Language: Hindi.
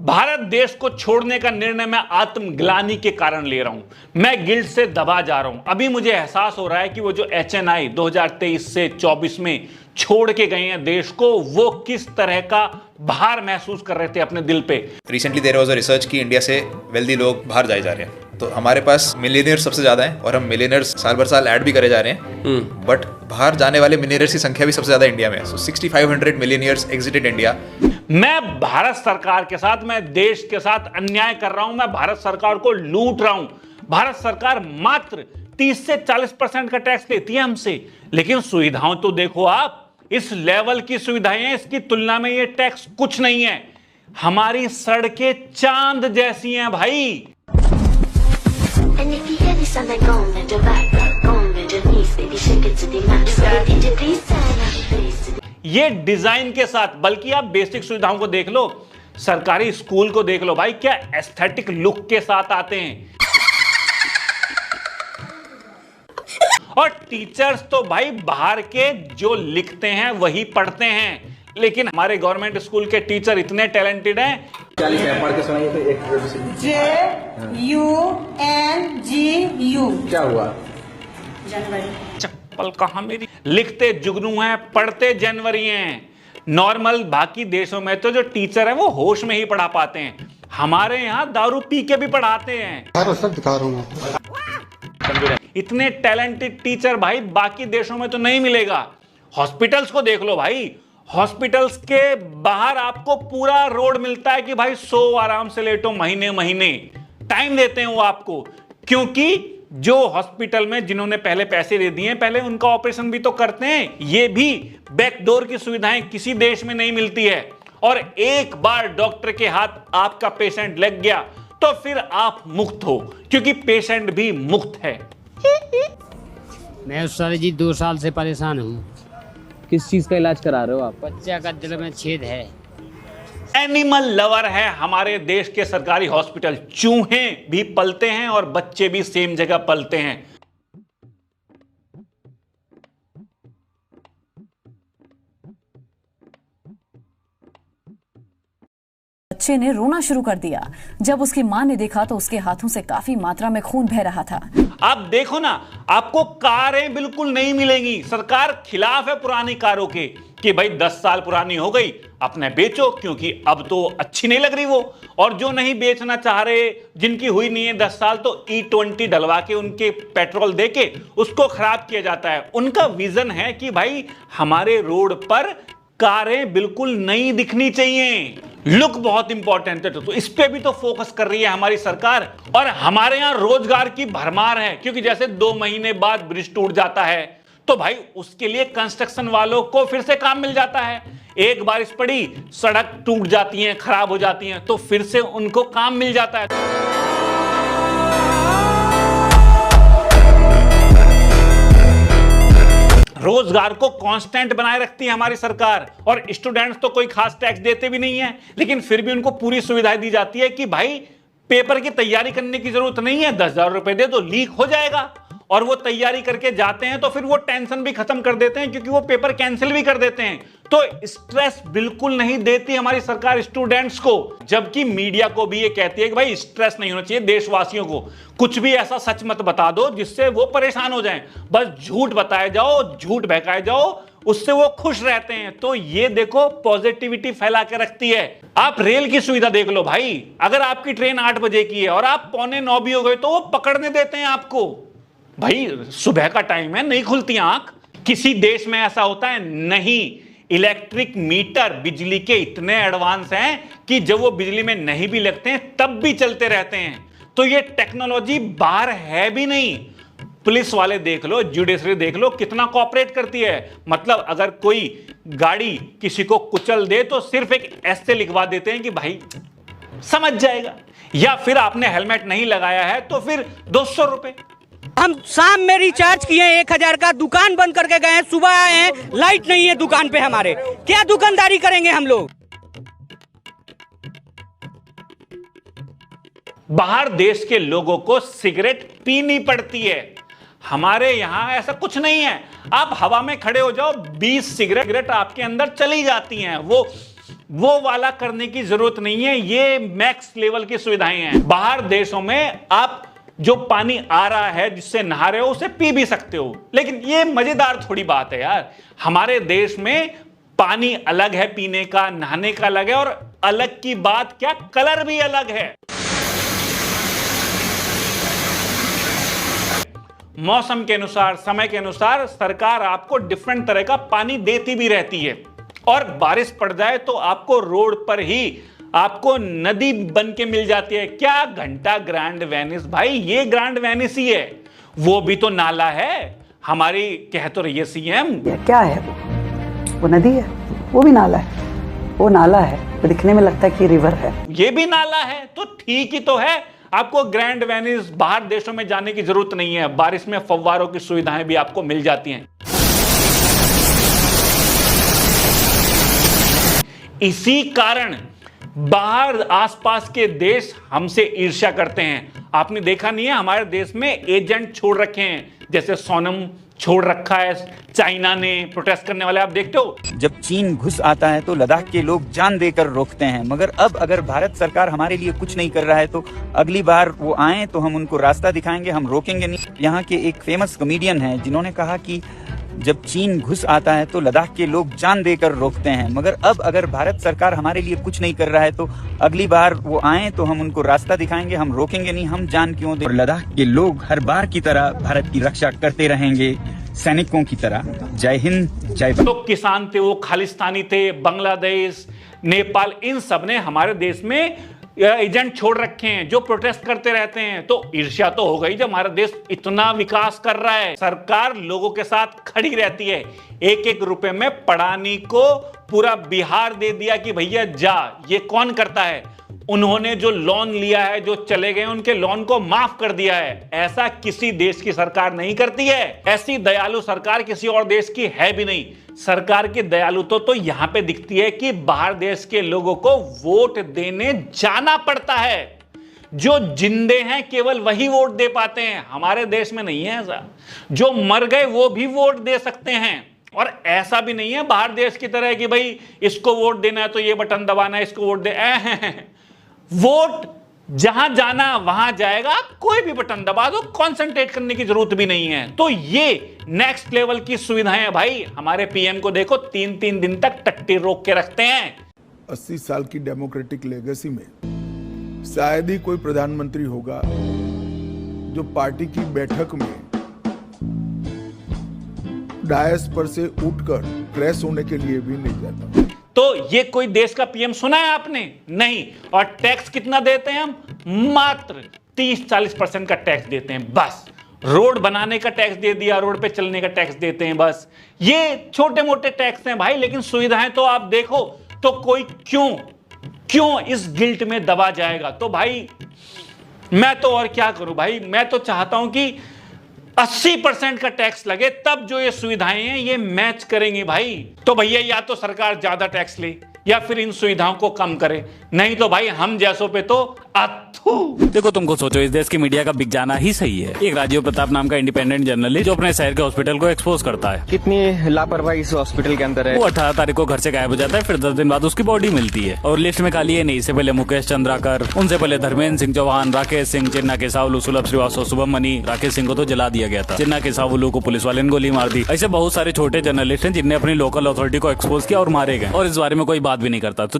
भारत देश को छोड़ने का निर्णय मैं आत्मग्लानि के कारण ले रहा हूं। मैं गिल्ट से दबा जा रहा हूं। अभी मुझे एहसास हो रहा है कि वो जो HNI 2023 से 24 में छोड़ के गए हैं देश को, वो किस तरह का भार महसूस कर रहे थे अपने दिल पे। Recently there was a research कि इंडिया से वेल्दी लोग बाहर जाए जा रहे हैं, तो हमारे पास मिलियनियर्स सबसे ज्यादा हैं और हम मिलियनियर्स साल भर साल ऐड भी करे जा रहे हैं, बट बाहर जाने वाले मिलियनियर्स की संख्या भी सबसे ज्यादा इंडिया में है। सो 6500 मिलियनियर्स एग्जिटेड इंडिया। मैं भारत सरकार के साथ, मैं देश के साथ अन्याय कर रहा हूं, मैं भारत सरकार को लूट रहा हूं। भारत सरकार मात्र 30 से 40% का टैक्स लेती है हमसे, लेकिन सुविधाओं तो देखो आप, इस लेवल की सुविधाएं हैं, इसकी तुलना में ये टैक्स कुछ नहीं है। हमारी सड़कें चांद जैसी हैं भाई। ये डिजाइन के साथ, बल्कि आप बेसिक सुविधाओं को देख लो, सरकारी स्कूल को देख लो भाई, क्या एस्थेटिक लुक के साथ आते हैं। और टीचर्स तो भाई बाहर के जो लिखते हैं वही पढ़ते हैं, लेकिन हमारे गवर्नमेंट स्कूल के टीचर इतने टैलेंटेड हैं। JUNGU क्या हुआ? चप्पल कहां मेरी। लिखते जुगनू हैं, पढ़ते जनवरी हैं। नॉर्मल बाकी देशों में तो जो टीचर है वो होश में ही पढ़ा पाते हैं, हमारे यहां दारू पी के भी पढ़ाते हैं। सब दिखा रहा हूं। इतने टैलेंटेड टीचर भाई बाकी देशों में तो नहीं मिलेगा। हॉस्पिटल्स को देख लो भाई, हॉस्पिटल्स के बाहर आपको पूरा रोड मिलता है कि भाई सो आराम से लेटो, महीने महीने टाइम देते हैं वो आपको, क्योंकि जो हॉस्पिटल में जिन्होंने पहले पैसे दे दिए, पहले उनका ऑपरेशन भी तो करते हैं। ये भी बैकडोर की सुविधाएं किसी देश में नहीं मिलती है। और एक बार डॉक्टर के हाथ आपका पेशेंट लग गया तो फिर आप मुक्त हो, क्योंकि पेशेंट भी मुक्त है। मैं उस साल जी 2 साल से परेशान हूँ। किस चीज का इलाज करा रहे हो आप? बच्चे का दिल में छेद है। एनिमल लवर है हमारे देश के सरकारी हॉस्पिटल। चूहे भी पलते हैं और बच्चे भी सेम जगह पलते हैं। बच्चे ने रोना शुरू कर दिया। जब उसकी मां ने देखा तो उसके हाथों से काफी मात्रा में खून बह रहा था। आप देखो ना, आपको कारें बिल्कुल नहीं मिलेंगी। सरकार खिलाफ है पुरानी कारों के कि भाई 10 साल पुरानी हो गई, अपने बेचो, क्योंकि अब तो अच्छी नहीं लग रही वो। और जो नहीं बेचना चाह रहे, जिनकी हुई नहीं है 10 साल, तो E20 डलवा के, उनके पेट्रोल देके उसको खराब किया जाता है। उनका विजन है कि भाई हमारे रोड पर कारें बिल्कुल नई दिखनी चाहिए। लुक बहुत इंपॉर्टेंट है, तो इस पे भी तो फोकस कर रही है हमारी सरकार। और हमारे यहां रोजगार की भरमार है, क्योंकि जैसे 2 महीने बाद ब्रिज टूट जाता है तो भाई उसके लिए कंस्ट्रक्शन वालों को फिर से काम मिल जाता है। एक बारिश पड़ी, सड़क टूट जाती है, खराब हो जाती है, तो फिर से उनको काम मिल जाता है। रोजगार को कांस्टेंट बनाए रखती है हमारी सरकार। और स्टूडेंट्स तो कोई खास टैक्स देते भी नहीं है, लेकिन फिर भी उनको पूरी सुविधाएं दी जाती है कि भाई पेपर की तैयारी करने की जरूरत नहीं है, 10,000 रुपए दे दो, लीक हो जाएगा। और वो तैयारी करके जाते हैं तो फिर वो टेंशन भी खत्म कर देते हैं, क्योंकि वो पेपर कैंसिल भी कर देते हैं। तो स्ट्रेस बिल्कुल नहीं देती हमारी सरकार स्टूडेंट्स को, जबकि मीडिया को भी ये कहती है कि भाई स्ट्रेस नहीं होना चाहिए देशवासियों को। कुछ भी ऐसा सच मत बता दो जिससे वो परेशान हो जाएं, बस झूठ बताए जाओ, झूठ बहकाए जाओ, उससे वो खुश रहते हैं। तो ये देखो पॉजिटिविटी फैला के रखती है। आप रेल की सुविधा देख लो भाई, अगर आपकी ट्रेन 8 बजे की है और आप 8:45 भी हो गए तो वो पकड़ने देते हैं आपको। भाई सुबह का टाइम है, नहीं खुलती आंख। किसी देश में ऐसा होता है? नहीं। इलेक्ट्रिक मीटर बिजली के इतने एडवांस हैं कि जब वो बिजली में नहीं भी लगते हैं तब भी चलते रहते हैं। तो ये टेक्नोलॉजी बाहर है भी नहीं। पुलिस वाले देख लो, जुडिशरी देख लो, कितना कोऑपरेट करती है। मतलब अगर कोई गाड़ी किसी को कुचल दे तो सिर्फ एक ऐसे लिखवा देते हैं कि भाई समझ जाएगा। या फिर आपने हेलमेट नहीं लगाया है तो फिर 200 रुपए। हम शाम में रिचार्ज किए 1000 का, दुकान बंद करके गए हैं, सुबह आए हैं, लाइट नहीं है दुकान पे हमारे, क्या दुकानदारी करेंगे हम लोग? बाहर देश के लोगों को सिगरेट पीनी पड़ती है, हमारे यहां ऐसा कुछ नहीं है। आप हवा में खड़े हो जाओ, 20 सिगरेट आपके अंदर चली जाती हैं। वो वो वाला करने की जरूरत नहीं है। ये मैक्स लेवल की सुविधाएं हैं। बाहर देशों में आप जो पानी आ रहा है जिससे नहा रहे हो उसे पी भी सकते हो, लेकिन ये मजेदार थोड़ी बात है यार। हमारे देश में पानी अलग है पीने का, नहाने का अलग है, और अलग की बात क्या, कलर भी अलग है। मौसम के अनुसार, समय के अनुसार सरकार आपको डिफरेंट तरह का पानी देती भी रहती है। और बारिश पड़ जाए तो आपको रोड पर ही आपको नदी बन के मिल जाती है। क्या घंटा ग्रैंड वेनिस, भाई ये ग्रैंड वेनिस ही है, वो भी तो नाला है। हमारी कह तो रही है सीएम, क्या है वो नदी है, वो भी नाला है, वो नाला है, वो दिखने में लगता है कि रिवर है, ये भी नाला है, तो ठीक ही तो है। आपको ग्रैंड वेनिस बाहर देशों में जाने की जरूरत नहीं है। बारिश में फव्वारों की सुविधाएं भी आपको मिल जाती हैं। इसी कारण बाहर आसपास के देश हमसे ईर्ष्या करते हैं। आपने देखा नहीं है, हमारे देश में एजेंट छोड़ रखे हैं, जैसे सोनम छोड़ रखा है चाइना ने, प्रोटेस्ट करने वाले आप देखते हो। जब चीन घुस आता है तो लद्दाख के लोग जान देकर रोकते हैं, मगर अब अगर भारत सरकार हमारे लिए कुछ नहीं कर रहा है तो अगली बार वो आए तो हम उनको रास्ता दिखाएंगे, हम रोकेंगे नहीं। यहाँ के एक फेमस कॉमेडियन हैं जिन्होंने कहा कि जब चीन घुस आता है तो लद्दाख के लोग जान देकर रोकते हैं, मगर अब अगर भारत सरकार हमारे लिए कुछ नहीं कर रहा है तो अगली बार वो आए तो हम उनको रास्ता दिखाएंगे, हम रोकेंगे नहीं, हम जान क्यों दें। और लद्दाख के लोग हर बार की तरह भारत की रक्षा करते रहेंगे, सैनिकों की तरह। जय हिंद, जय भारत। तो किसान थे, वो खालिस्तानी थे, बांग्लादेश, नेपाल, इन सब ने हमारे देश में एजेंट छोड़ रखे हैं जो प्रोटेस्ट करते रहते हैं। तो ईर्ष्या तो हो गई जब हमारा देश इतना विकास कर रहा है। सरकार लोगों के साथ खड़ी रहती है। एक एक रुपए में पढ़ानी को पूरा बिहार दे दिया कि भैया जा। ये कौन करता है? उन्होंने जो लोन लिया है, जो चले गए उनके लोन को माफ कर दिया है। ऐसा किसी देश की सरकार नहीं करती है। ऐसी दयालु सरकार किसी और देश की है भी नहीं। सरकार की दयालुता तो यहां पे दिखती है कि बाहर देश के लोगों को वोट देने जाना पड़ता है। जो जिंदे हैं केवल वही वोट दे पाते हैं। हमारे देश में नहीं है ऐसा। जो मर गए वो भी वोट दे सकते हैं। और ऐसा भी नहीं है बाहर देश की तरह कि भाई इसको वोट देना है तो ये बटन दबाना है, इसको वोट दे। वोट जहां जाना वहां जाएगा, कोई भी बटन दबा दो, कंसंट्रेट करने की जरूरत भी नहीं है। तो ये नेक्स्ट लेवल की सुविधाएं हैं भाई। हमारे पीएम को देखो 3-3 दिन तक टट्टी रोक के रखते हैं। 80 साल की डेमोक्रेटिक लेगेसी में शायद ही कोई प्रधानमंत्री होगा जो पार्टी की बैठक में डायस पर से उठकर क्रैश होने के लिए भी नहीं जाता। तो ये कोई देश का पीएम सुना है आपने? नहीं। और टैक्स कितना देते हैं हम? मात्र 30-40% का टैक्स देते हैं बस। रोड बनाने का टैक्स दे दिया, रोड पे चलने का टैक्स देते हैं बस। ये छोटे मोटे टैक्स हैं भाई, लेकिन सुविधाएं तो आप देखो। तो कोई क्यों इस गिल्ट में दबा जाएगा? तो भाई मैं तो और क्या करूं भाई, मैं तो चाहता हूं कि 80% का टैक्स लगे, तब जो ये सुविधाएं हैं ये मैच करेंगी भाई। तो भैया या तो सरकार ज्यादा टैक्स ले या फिर इन सुविधाओं को कम करे, नहीं तो भाई हम जैसों पे तो अथू। देखो तुमको सोचो, इस देश की मीडिया का बिक जाना ही सही है। एक राजीव प्रताप नाम का इंडिपेंडेंट जर्नलिस्ट जो अपने शहर के हॉस्पिटल को एक्सपोज करता है। कितनी लापरवाही इस हॉस्पिटल के अंदर है। वो 18 तारीख को घर से गायब हो जाता है, फिर 10 दिन बाद उसकी बॉडी मिलती है। और लिस्ट में खाली है नहीं, इससे पहले मुकेश चंद्राकर, उनसे पहले धर्मेंद्र सिंह चौहान, राकेश सिंह, चिन्ना केसावलू, सुलभ श्रीवास्तव, शुभम मनी। राकेश सिंह को तो जला दिया गया था, चिन्ना केसावलू को पुलिस वाले ने गोली मार दी। ऐसे बहुत सारे छोटे जर्नलिस्ट हैं जिनने अपनी लोकल अथॉरिटी को एक्सपोज किया और मारे गए, और इस बारे में कोई बात भी नहीं करता। तो